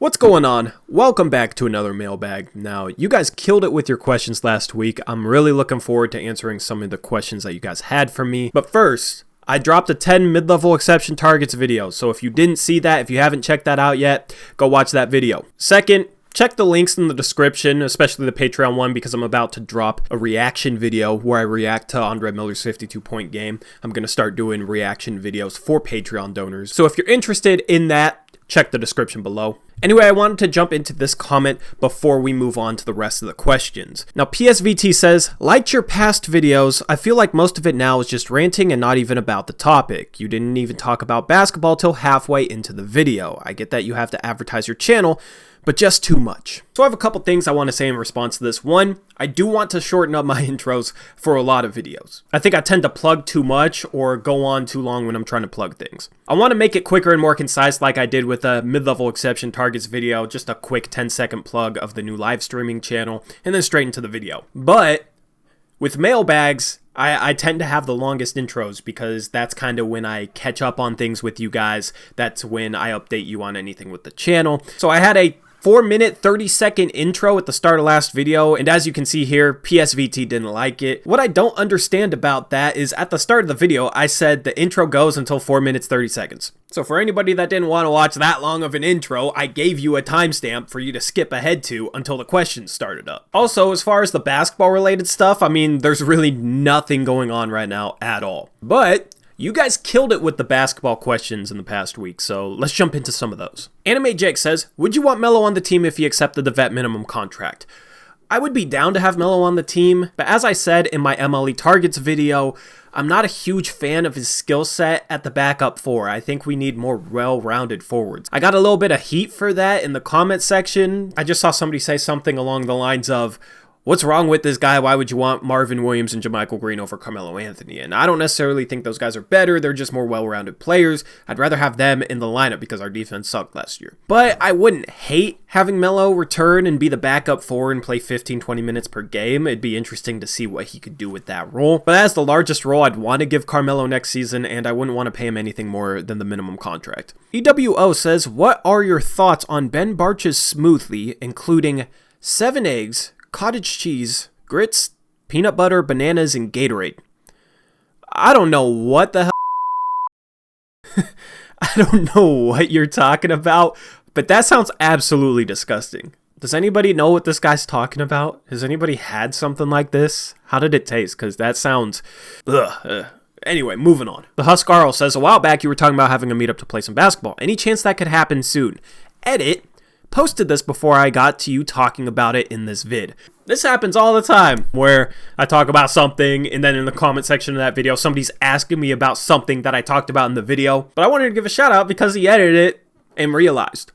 What's going on? Welcome back to another mailbag. Now, you guys killed it with your questions last week. I'm really looking forward to answering some of the questions that you guys had for me. But first, I dropped a 10 mid-level exception targets video. So if you didn't see that, if you haven't checked that out yet, go watch that video. Second, check the links in the description, especially the Patreon one, because I'm about to drop a reaction video where I react to Andre Miller's 52-point game. I'm going to start doing reaction videos for Patreon donors. So if you're interested in that, check the description below. Anyway, I wanted to jump into this comment before we move on to the rest of the questions. Now, PSVT says, liked your past videos. I feel like most of it now is just ranting and not even about the topic. You didn't even talk about basketball till halfway into the video. I get that you have to advertise your channel, but just too much. So I have a couple things I want to say in response to this. One, I do want to shorten up my intros for a lot of videos. I think I tend to plug too much or go on too long when I'm trying to plug things. I want to make it quicker and more concise like I did with a mid-level exception targets video, just a quick 10-second plug of the new live streaming channel, and then straight into the video. But with mailbags, I tend to have the longest intros because that's kind of when I catch up on things with you guys. That's when I update you on anything with the channel. So I had a 4-minute, 30-second intro at the start of last video, and as you can see here, PSVT didn't like it. What I don't understand about that is at the start of the video, I said the intro goes until 4 minutes, 30 seconds. So for anybody that didn't want to watch that long of an intro, I gave you a timestamp for you to skip ahead to until the questions started up. Also, as far as the basketball-related stuff, I mean, there's really nothing going on right now at all. But you guys killed it with the basketball questions in the past week, so let's jump into some of those. Anime Jake says, would you want Melo on the team if he accepted the vet minimum contract? I would be down to have Melo on the team, but as I said in my MLE targets video, I'm not a huge fan of his skill set at the backup four. I think we need more well-rounded forwards. I got a little bit of heat for that in the comment section. I just saw somebody say something along the lines of, what's wrong with this guy? Why would you want Marvin Williams and JaMychal Green over Carmelo Anthony? And I don't necessarily think those guys are better. They're just more well-rounded players. I'd rather have them in the lineup because our defense sucked last year. But I wouldn't hate having Melo return and be the backup four and play 15-20 minutes per game. It'd be interesting to see what he could do with that role. But as the largest role, I'd want to give Carmelo next season, and I wouldn't want to pay him anything more than the minimum contract. EWO says, what are your thoughts on Ben Barch's smoothie, including 7 eggs, cottage cheese, grits, peanut butter, bananas, and Gatorade? I don't know what the hell. I don't know what you're talking about, but that sounds absolutely disgusting. Does anybody know what this guy's talking about? Has anybody had something like this? How did it taste? Because that sounds... Anyway, moving on. The Huskarl says, a while back you were talking about having a meetup to play some basketball. Any chance that could happen soon? Edit. Posted this before I got to you talking about it in this vid. This happens all the time where I talk about something and then in the comment section of that video somebody's asking me about something that I talked about in the video, but I wanted to give a shout out because he edited it and realized.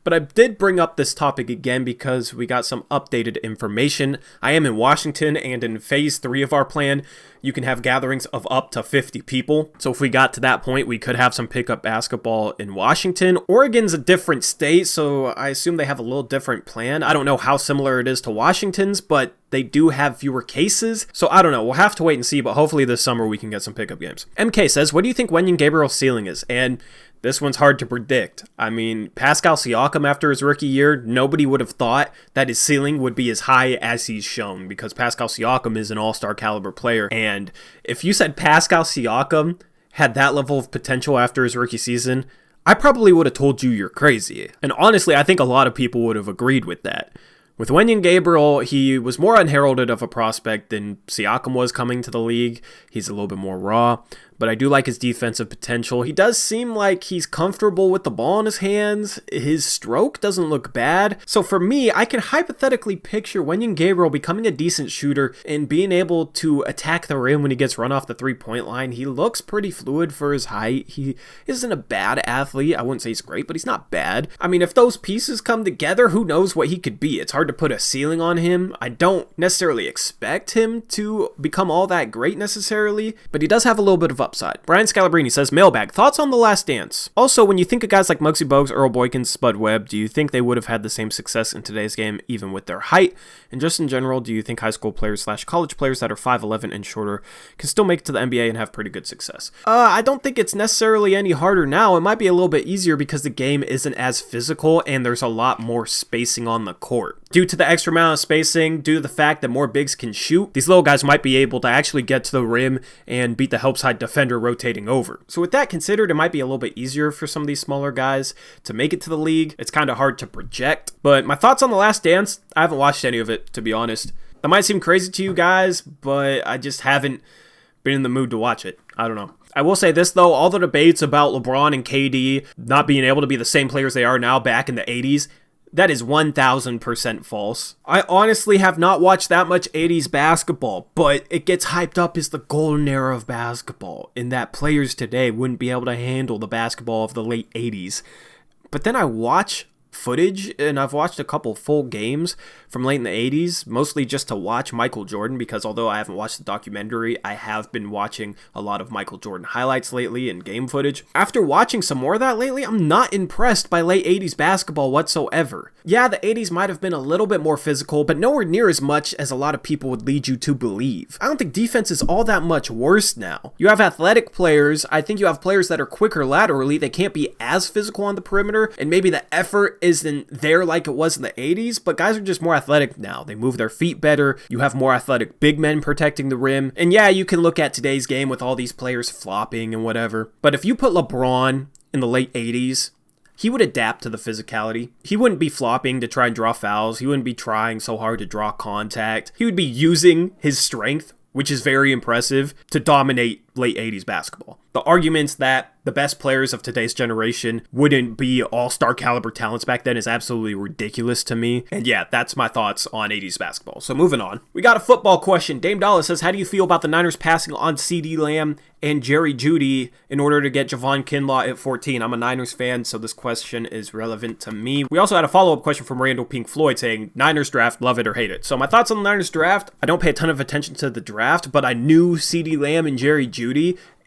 But I did bring up this topic again because we got some updated information. I am in Washington, and in phase 3 of our plan, you can have gatherings of up to 50 people. So if we got to that point, we could have some pickup basketball in Washington. Oregon's a different state, so I assume they have a little different plan. I don't know how similar it is to Washington's, but they do have fewer cases. So I don't know. We'll have to wait and see, but hopefully this summer we can get some pickup games. MK says, what do you think Wenyen Gabriel's ceiling is? And this one's hard to predict. I mean, Pascal Siakam after his rookie year, nobody would have thought that his ceiling would be as high as he's shown because Pascal Siakam is an all-star caliber player. And if you said Pascal Siakam had that level of potential after his rookie season, I probably would have told you you're crazy. And honestly, I think a lot of people would have agreed with that. With Wenyen Gabriel, he was more unheralded of a prospect than Siakam was coming to the league. He's a little bit more raw, but I do like his defensive potential. He does seem like he's comfortable with the ball in his hands. His stroke doesn't look bad. So for me, I can hypothetically picture Wenyen Gabriel becoming a decent shooter and being able to attack the rim when he gets run off the three-point line. He looks pretty fluid for his height. He isn't a bad athlete. I wouldn't say he's great, but he's not bad. I mean, if those pieces come together, who knows what he could be? It's hard to put a ceiling on him. I don't necessarily expect him to become all that great necessarily, but he does have a little bit of upside. Brian Scalabrini says, Mailbag, thoughts on The Last Dance? Also, when you think of guys like Muggsy Bogues, Earl Boykins, Spud Webb, do you think they would have had the same success in today's game even with their height? And just in general, do you think high school players / college players that are 5'11 and shorter can still make it to the NBA and have pretty good success? I don't think it's necessarily any harder now. It might be a little bit easier because the game isn't as physical and there's a lot more spacing on the court. Due to the extra amount of spacing, due to the fact that more bigs can shoot, these little guys might be able to actually get to the rim and beat the help side defender rotating over. So with that considered, it might be a little bit easier for some of these smaller guys to make it to the league. It's kind of hard to project. But my thoughts on The Last Dance, I haven't watched any of it, to be honest. That might seem crazy to you guys, but I just haven't been in the mood to watch it. I don't know. I will say this, though, all the debates about LeBron and KD not being able to be the same players they are now back in the 80s, that is 1000% false. I honestly have not watched that much 80s basketball, but it gets hyped up as the golden era of basketball, in that players today wouldn't be able to handle the basketball of the late 80s. But then I watch footage, and I've watched a couple full games from late in the 80s, mostly just to watch Michael Jordan, because although I haven't watched the documentary, I have been watching a lot of Michael Jordan highlights lately and game footage. After watching some more of that lately, I'm not impressed by late 80s basketball whatsoever. Yeah, the 80s might have been a little bit more physical, but nowhere near as much as a lot of people would lead you to believe. I don't think defense is all that much worse now. You have athletic players, I think you have players that are quicker laterally, they can't be as physical on the perimeter, and maybe the effort isn't there like it was in the 80s, but guys are just more athletic now. They move their feet better. You have more athletic big men protecting the rim. And yeah, you can look at today's game with all these players flopping and whatever. But if you put LeBron in the late 80s, he would adapt to the physicality. He wouldn't be flopping to try and draw fouls. He wouldn't be trying so hard to draw contact. He would be using his strength, which is very impressive, to dominate late 80s basketball. The arguments that the best players of today's generation wouldn't be all-star caliber talents back then is absolutely ridiculous to me. And yeah, that's my thoughts on 80s basketball. So moving on. We got a football question. Dame Dollar says, how do you feel about the Niners passing on CeeDee Lamb and Jerry Jeudy in order to get Javon Kinlaw at 14? I'm a Niners fan, so this question is relevant to me. We also had a follow-up question from Randall Pink Floyd saying, Niners draft, love it or hate it. So my thoughts on the Niners draft, I don't pay a ton of attention to the draft, but I knew CeeDee Lamb and Jerry Jeudy,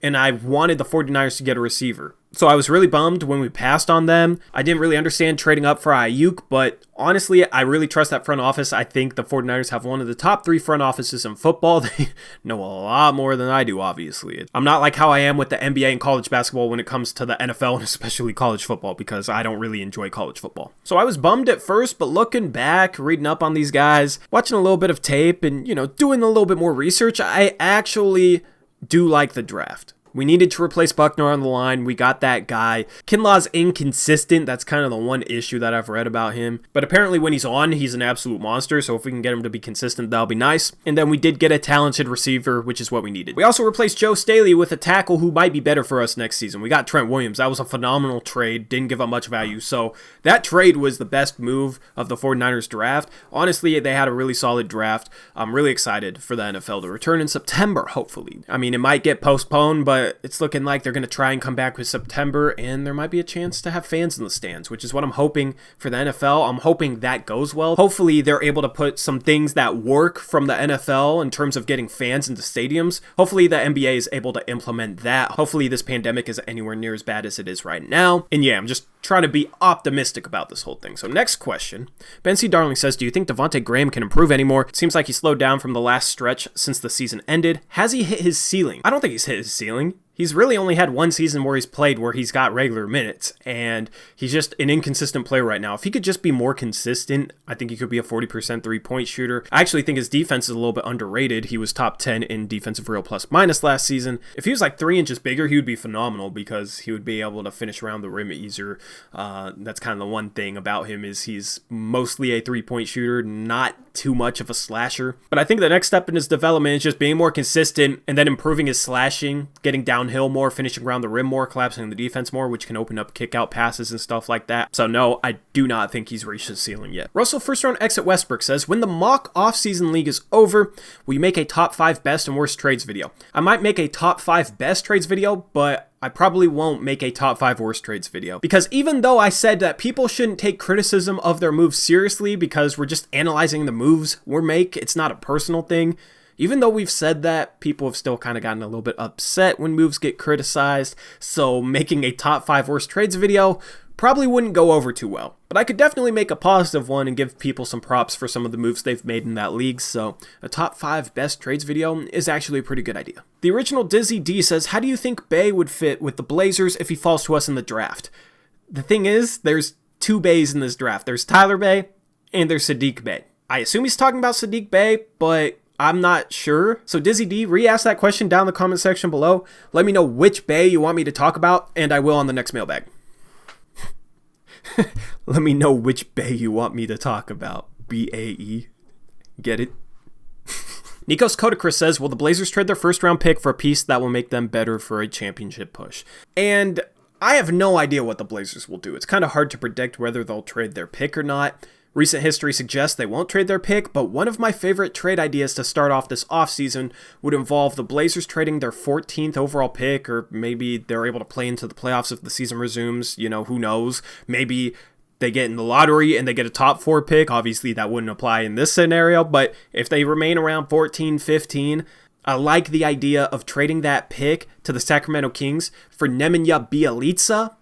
and I wanted the 49ers to get a receiver. So I was really bummed when we passed on them. I didn't really understand trading up for Ayuk, but honestly, I really trust that front office. I think the 49ers have one of the top 3 front offices in football. They know a lot more than I do, obviously. I'm not like how I am with the NBA and college basketball when it comes to the NFL and especially college football, because I don't really enjoy college football. So I was bummed at first, but looking back, reading up on these guys, watching a little bit of tape and, doing a little bit more research, I actually do like the draft. We needed to replace Buckner on the line. We got that guy. Kinlaw's inconsistent. That's kind of the one issue that I've read about him. But apparently when he's on, he's an absolute monster. So if we can get him to be consistent, that'll be nice. And then we did get a talented receiver, which is what we needed. We also replaced Joe Staley with a tackle who might be better for us next season. We got Trent Williams. That was a phenomenal trade. Didn't give up much value. So that trade was the best move of the 49ers draft. Honestly, they had a really solid draft. I'm really excited for the NFL to return in September, hopefully. I mean, it might get postponed, but it's looking like they're going to try and come back with September, and there might be a chance to have fans in the stands, which is what I'm hoping for the NFL. I'm hoping that goes well. Hopefully, they're able to put some things that work from the NFL in terms of getting fans into stadiums. Hopefully, the NBA is able to implement that. Hopefully, this pandemic isn't anywhere near as bad as it is right now. And yeah, I'm just trying to be optimistic about this whole thing. So next question. Ben C. Darling says, do you think Devontae Graham can improve anymore? It seems like he slowed down from the last stretch since the season ended. Has he hit his ceiling? I don't think he's hit his ceiling. He's really only had one season where he's played where he's got regular minutes, and he's just an inconsistent player right now. If he could just be more consistent, I think he could be a 40% three-point shooter. I actually think his defense is a little bit underrated. He was top 10 in defensive real plus minus last season. If he was like 3 inches bigger, he would be phenomenal because he would be able to finish around the rim easier. That's kind of the one thing about him is he's mostly a three-point shooter, not too much of a slasher. But I think the next step in his development is just being more consistent and then improving his slashing, getting downhill more, finishing around the rim more, collapsing the defense more, which can open up kick-out passes and stuff like that. So no, I do not think he's reached his ceiling yet. Russell First Round Exit Westbrook says, when the mock off-season league is over, will you make a top 5 best and worst trades video? I might make a top 5 best trades video, but I probably won't make a top 5 worst trades video. Because even though I said that people shouldn't take criticism of their moves seriously because we're just analyzing the moves we make, it's not a personal thing. Even though we've said that, people have still kind of gotten a little bit upset when moves get criticized, so making a top 5 worst trades video probably wouldn't go over too well. But I could definitely make a positive one and give people some props for some of the moves they've made in that league, so a top 5 best trades video is actually a pretty good idea. The original Dizzy D says, how do you think Bey would fit with the Blazers if he falls to us in the draft? The thing is, there's 2 Beys in this draft. There's Tyler Bey and there's Saddiq Bey. I assume he's talking about Saddiq Bey, but I'm not sure. So Dizzy D, re-ask that question down in the comment section below. Let me know which Bey you want me to talk about, and I will on the next mailbag. Let me know which Bey you want me to talk about. B-A-E. Get it? Nikos Kodakris says, will the Blazers trade their first round pick for a piece that will make them better for a championship push? And I have no idea what the Blazers will do. It's kind of hard to predict whether they'll trade their pick or not. Recent history suggests they won't trade their pick, but one of my favorite trade ideas to start off this offseason would involve the Blazers trading their 14th overall pick, or maybe they're able to play into the playoffs if the season resumes. You know, who knows? Maybe they get in the lottery and they get a top 4 pick. Obviously, that wouldn't apply in this scenario, but if they remain around 14, 15, I like the idea of trading that pick to the Sacramento Kings for Nemanja Bjelica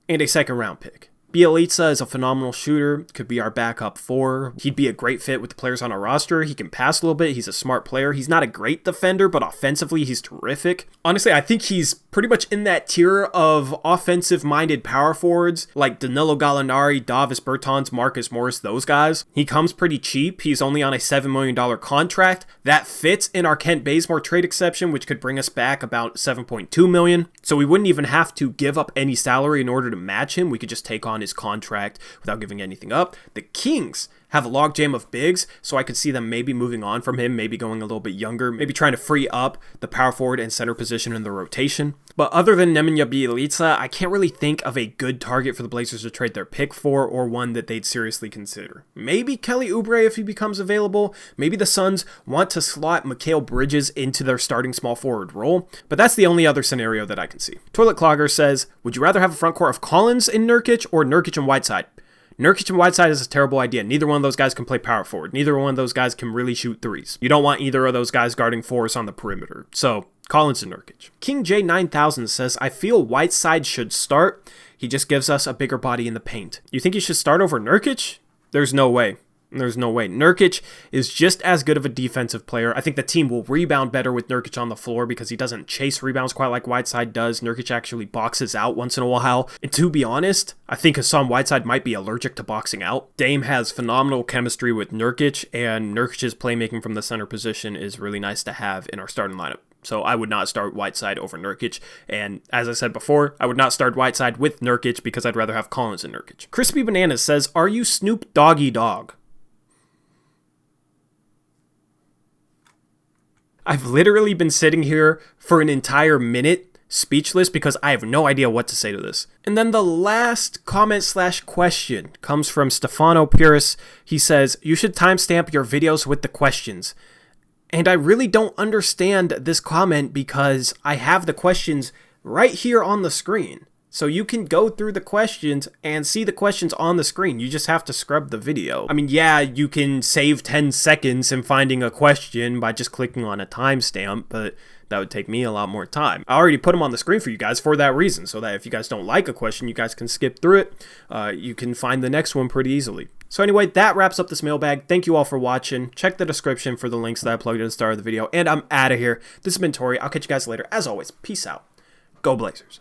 and a second round pick. Bjelica is a phenomenal shooter, could be our backup 4. He'd be a great fit with the players on our roster. He can pass a little bit. He's a smart player. He's not a great defender, but offensively, he's terrific. Honestly, I think he's pretty much in that tier of offensive-minded power forwards like Danilo Gallinari, Davis Bertans, Marcus Morris, those guys. He comes pretty cheap. He's only on a $7 million contract. That fits in our Kent Bazemore trade exception, which could bring us back about $7.2 million. So we wouldn't even have to give up any salary in order to match him. We could just take on his contract without giving anything up. The Kings have a logjam of bigs, so I could see them maybe moving on from him, maybe going a little bit younger, maybe trying to free up the power forward and center position in the rotation. But other than Nemanja Bjelica, I can't really think of a good target for the Blazers to trade their pick for, or one that they'd seriously consider. Maybe Kelly Oubre if he becomes available. Maybe the Suns want to slot Mikal Bridges into their starting small forward role, but that's the only other scenario that I can see. Toilet Clogger says, would you rather have a front court of Collins and Nurkic or Nurkic and Whiteside? Nurkic and Whiteside is a terrible idea. Neither one of those guys can play power forward. Neither one of those guys can really shoot threes. You don't want either of those guys guarding 4s on the perimeter. So, Collins and Nurkic. King J9000 says, I feel Whiteside should start. He just gives us a bigger body in the paint. You think he should start over Nurkic? There's no way. There's no way. Nurkic is just as good of a defensive player. I think the team will rebound better with Nurkic on the floor because he doesn't chase rebounds quite like Whiteside does. Nurkic actually boxes out once in a while. And to be honest, I think Hassan Whiteside might be allergic to boxing out. Dame has phenomenal chemistry with Nurkic, and Nurkic's playmaking from the center position is really nice to have in our starting lineup. So I would not start Whiteside over Nurkic. And as I said before, I would not start Whiteside with Nurkic because I'd rather have Collins than Nurkic. Crispy Bananas says, are you Snoop Doggy Dogg? I've literally been sitting here for an entire minute, speechless, because I have no idea what to say to this. And then the last comment/question comes from Stefano Pires. He says, you should timestamp your videos with the questions. And I really don't understand this comment because I have the questions right here on the screen. So you can go through the questions and see the questions on the screen. You just have to scrub the video. I mean, yeah, you can save 10 seconds in finding a question by just clicking on a timestamp, but that would take me a lot more time. I already put them on the screen for you guys for that reason, so that if you guys don't like a question, you guys can skip through it. You can find the next one pretty easily. So anyway, that wraps up this mailbag. Thank you all for watching. Check the description for the links that I plugged at the start of the video, and I'm out of here. This has been Tori. I'll catch you guys later. As always, peace out. Go Blazers.